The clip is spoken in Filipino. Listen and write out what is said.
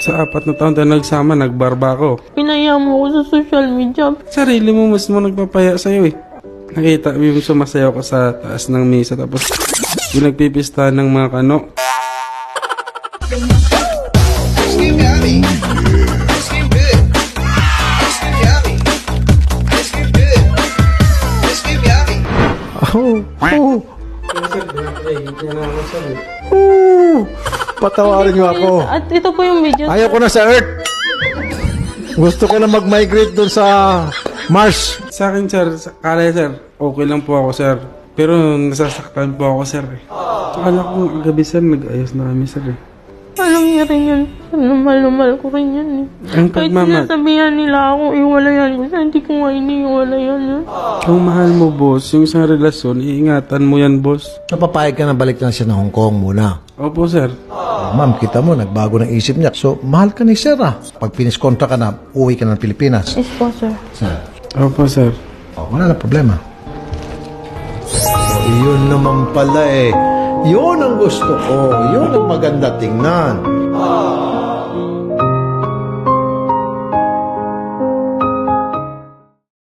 Sa 4 na taon tayo nagsama, nagbarba ako. Pinaya mo ko sa social media. Sarili mo mas mo nagpapaya sa'yo eh. Nakita mo yung sumasayaw ka sa taas ng mesa tapos yung nagpipista ng mga kano. Patawarin niyo ako. At ito po yung video. Ayaw ko na sa Earth. Gusto ko na mag-migrate doon sa Mars. Sa akin sir, kala sir, okay lang po ako sir. Pero nasasaktan po ako sir eh. Akala ko gabi sir, nag-ayos na kami sir eh. Alam niya rin yan. Normal ko rin yan eh. Ang Kahit pagmamahal. sinasabihan nila ako, iwalayan ko. Hindi ko nga iniiwalayan eh. Ang mahal mo boss, yung isang relasyon, iingatan mo yan boss. Napapayag ka na balik na siya ng Hong Kong muna. Opo sir. Ma'am, kita mo, nagbago ng isip niya. So, mahal ka ni Sir ah. Pag finish contract ka na, uwi ka na ng Pilipinas. Yes po, sir. Sir, Opo sir. wala na problema. So, yun naman pala eh. Yun ang gusto ko. Yun ang maganda tingnan.